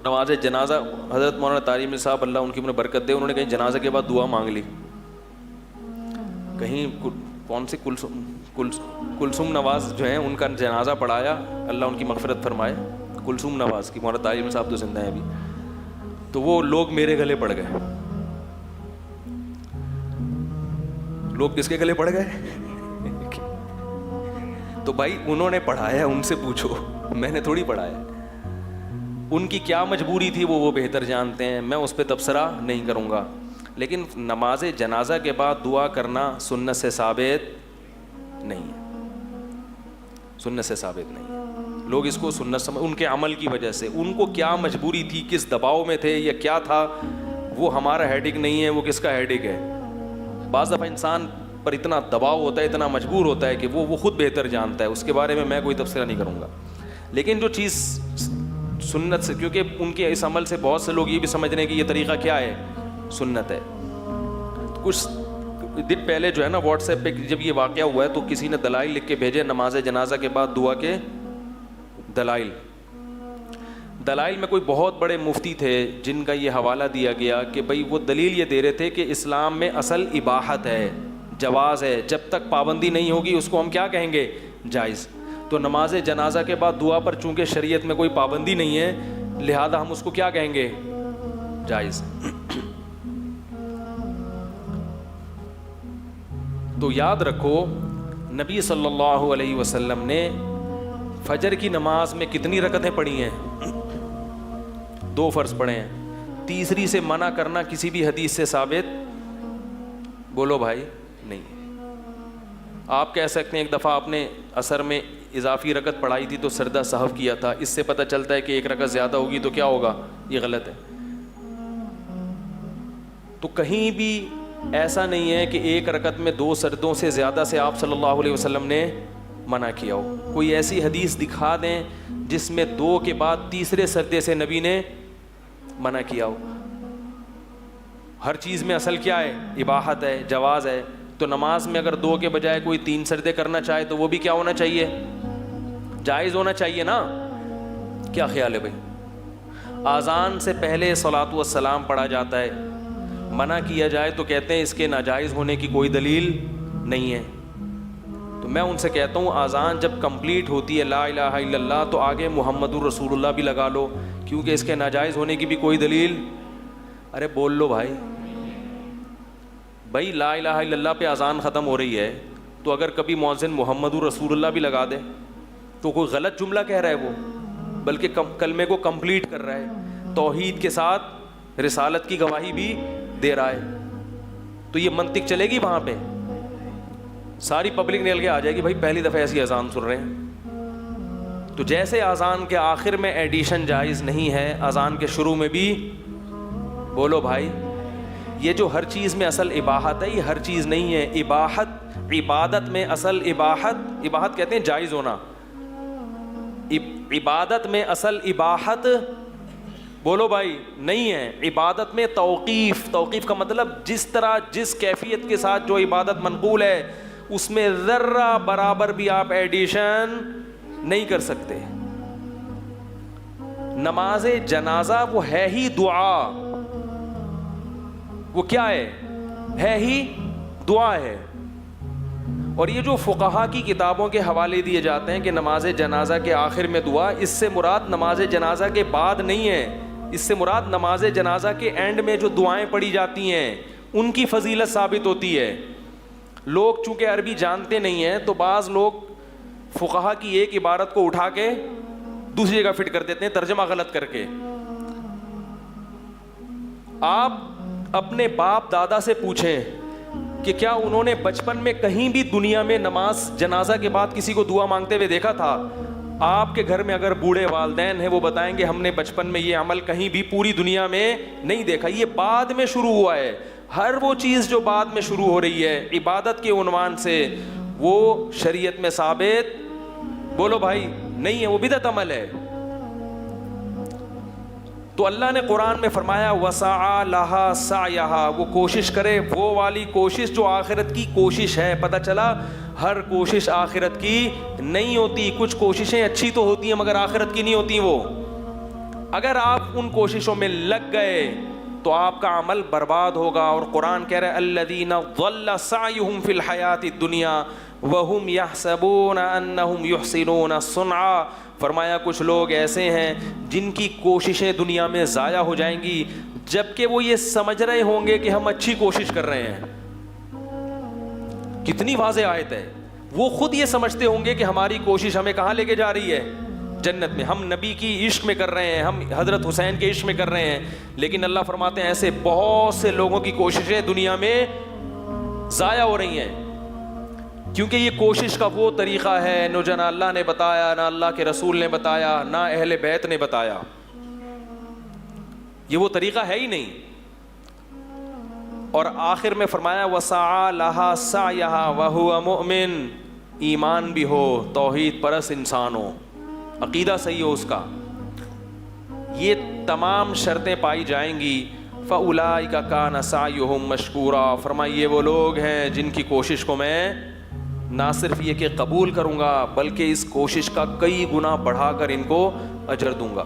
نماز جنازہ حضرت مولانا طارمی صاحب اللہ ان کی انہیں برکت دے, انہوں نے کہیں جنازہ کے بعد دعا مانگ لی, کہیں کون سی کلثوم نواز جو ہیں ان کا جنازہ پڑھایا, اللہ ان کی مغفرت فرمائے, کلثوم نواز کی, مولانا طارمی صاحب تو زندہ ہیں ابھی, تو وہ لوگ میرے گلے پڑ گئے. لوگ کس کے گلے پڑ گئے؟ تو بھائی انہوں نے پڑھایا, ان سے پوچھو, میں نے تھوڑی پڑھایا. ان کی کیا مجبوری تھی وہ بہتر جانتے ہیں, میں اس پہ تبصرہ نہیں کروں گا. لیکن نماز جنازہ کے بعد دعا کرنا سنت سے ثابت نہیں ہے, سنت سے ثابت نہیں ہے. لوگ اس کو سنت سمجھ, ان کے عمل کی وجہ سے, ان کو کیا مجبوری تھی, کس دباؤ میں تھے یا کیا تھا, وہ ہمارا ہیڈک نہیں ہے, وہ کس کا ہیڈک ہے. بعض دفعہ انسان پر اتنا دباؤ ہوتا ہے, اتنا مجبور ہوتا ہے کہ وہ خود بہتر جانتا ہے, اس کے بارے میں کوئی تبصرہ نہیں کروں گا. لیکن جو چیز سنت سے, کیونکہ ان کے اس عمل سے بہت سے لوگ یہ بھی سمجھ رہے ہیں کہ یہ طریقہ کیا ہے, سنت ہے. کچھ دن پہلے جو ہے نا واٹس ایپ پہ جب یہ واقعہ ہوا ہے تو کسی نے دلائل لکھ کے بھیجے نماز جنازہ کے بعد دعا کے دلائل میں کوئی بہت بڑے مفتی تھے جن کا یہ حوالہ دیا گیا کہ بھئی وہ دلیل یہ دے رہے تھے کہ اسلام میں اصل اباحت ہے, جواز ہے, جب تک پابندی نہیں ہوگی اس کو ہم کیا کہیں گے, جائز. تو نماز جنازہ کے بعد دعا پر چونکہ شریعت میں کوئی پابندی نہیں ہے, لہذا ہم اس کو کیا کہیں گے, جائز. تو یاد رکھو نبی صلی اللہ علیہ وسلم نے فجر کی نماز میں کتنی رکعتیں پڑھی ہیں, 2 فرض پڑھے ہیں. تیسری سے منع کرنا کسی بھی حدیث سے ثابت, بولو بھائی, نہیں. آپ کہہ سکتے ہیں ایک دفعہ آپ نے عصر میں اضافی رکعت پڑھائی تھی تو سردہ سہو کیا تھا, اس سے پتہ چلتا ہے کہ 1 رکعت زیادہ ہوگی تو کیا ہوگا, یہ غلط ہے. تو کہیں بھی ایسا نہیں ہے کہ 1 رکعت میں 2 سردوں سے زیادہ سے آپ صلی اللہ علیہ وسلم نے منع کیا ہو. کوئی ایسی حدیث دکھا دیں جس میں 2 کے بعد تیسرے سردے سے نبی نے منع کیا ہو. ہر چیز میں اصل کیا ہے, اباحت ہے, جواز ہے. تو نماز میں اگر 2 کے بجائے کوئی 3 سردے کرنا چاہے تو وہ بھی کیا ہونا چاہیے, جائز ہونا چاہیے نا. کیا خیال ہے بھائی؟ اذان سے پہلے صلاۃ والسلام پڑھا جاتا ہے, منع کیا جائے تو کہتے ہیں اس کے ناجائز ہونے کی کوئی دلیل نہیں ہے. تو میں ان سے کہتا ہوں اذان جب کمپلیٹ ہوتی ہے لا الہ الا اللہ تو آگے محمد الرسول اللہ بھی لگا لو, کیونکہ اس کے ناجائز ہونے کی بھی کوئی دلیل. ارے بول لو بھائی, بھائی لا الہ الا اللہ پہ اذان ختم ہو رہی ہے تو اگر کبھی مؤذن محمد الرسول اللہ بھی لگا دے تو کوئی غلط جملہ کہہ رہا ہے وہ, بلکہ کلمے کو کمپلیٹ کر رہا ہے, توحید کے ساتھ رسالت کی گواہی بھی دے رہا ہے. تو یہ منطق چلے گی وہاں پہ, ساری پبلک نکل کے آ جائے گی بھائی پہلی دفعہ ایسی اذان سن رہے ہیں. تو جیسے اذان کے آخر میں ایڈیشن جائز نہیں ہے, اذان کے شروع میں بھی, بولو بھائی, یہ جو ہر چیز میں اصل اباحت ہے یہ ہر چیز نہیں ہے. اباحت عبادت میں اصل اباحت کہتے ہیں جائز ہونا, عبادت میں اصل اباحت, بولو بھائی, نہیں ہے. عبادت میں توقیف کا مطلب جس طرح جس کیفیت کے ساتھ جو عبادت منقول ہے اس میں ذرہ برابر بھی آپ ایڈیشن نہیں کر سکتے. نماز جنازہ وہ ہے ہی دعا, وہ کیا ہے ہی دعا ہے. اور یہ جو فقہا کی کتابوں کے حوالے دیے جاتے ہیں کہ نماز جنازہ کے آخر میں دعا, اس سے مراد نماز جنازہ کے بعد نہیں ہے, اس سے مراد نماز جنازہ کے اینڈ میں جو دعائیں پڑھی جاتی ہیں ان کی فضیلت ثابت ہوتی ہے. لوگ چونکہ عربی جانتے نہیں ہیں تو بعض لوگ فقہا کی ایک عبارت کو اٹھا کے دوسری جگہ فٹ کر دیتے ہیں ترجمہ غلط کر کے. آپ اپنے باپ دادا سے پوچھیں کہ کیا انہوں نے بچپن میں کہیں بھی دنیا میں نماز جنازہ کے بعد کسی کو دعا مانگتے ہوئے دیکھا تھا؟ آپ کے گھر میں اگر بوڑھے والدین ہیں وہ بتائیں گے ہم نے بچپن میں یہ عمل کہیں بھی پوری دنیا میں نہیں دیکھا. یہ بعد میں شروع ہوا ہے. ہر وہ چیز جو بعد میں شروع ہو رہی ہے عبادت کے عنوان سے وہ شریعت میں ثابت, بولو بھائی, نہیں ہے, وہ بدعت عمل ہے. تو اللہ نے قرآن میں فرمایا وسعى لها سعيها, وہ کوشش کرے, وہ والی کوشش جو آخرت کی کوشش ہے. پتہ چلا ہر کوشش آخرت کی نہیں ہوتی, کچھ کوششیں اچھی تو ہوتی ہیں مگر آخرت کی نہیں ہوتی. وہ اگر آپ ان کوششوں میں لگ گئے تو آپ کا عمل برباد ہوگا. اور قرآن کہہ رہا ہے الذین ضل سعیہم فی الحیات الدنیا وہم یحسبون انہم یحسنون صنعا. فرمایا کچھ لوگ ایسے ہیں جن کی کوششیں دنیا میں ضائع ہو جائیں گی جبکہ وہ یہ سمجھ رہے ہوں گے کہ ہم اچھی کوشش کر رہے ہیں. کتنی واضح آیت ہے. وہ خود یہ سمجھتے ہوں گے کہ ہماری کوشش ہمیں کہاں لے کے جا رہی ہے؟ جنت میں. ہم نبی کی عشق میں کر رہے ہیں, ہم حضرت حسین کے عشق میں کر رہے ہیں. لیکن اللہ فرماتے ہیں ایسے بہت سے لوگوں کی کوششیں دنیا میں ضائع ہو رہی ہیں کیونکہ یہ کوشش کا وہ طریقہ ہے نہ جنا اللہ نے بتایا, نہ اللہ کے رسول نے بتایا, نہ اہل بیت نے بتایا. یہ وہ طریقہ ہے ہی نہیں. اور آخر میں فرمایا وَسَعَى لَهَا سَعْيَهَا وَهُوَ مُؤْمِن. ایمان بھی ہو, توحید پرست انسان ہو, عقیدہ صحیح ہو اس کا, یہ تمام شرطیں پائی جائیں گی. فَأُولَٰئِكَ كَانَ سَعْيُهُمْ مَشْكُورًا. فرمایا یہ وہ لوگ ہیں جن کی کوشش کو میں نہ صرف یہ کہ قبول کروں گا بلکہ اس کوشش کا کئی گنا بڑھا کر ان کو اجر دوں گا.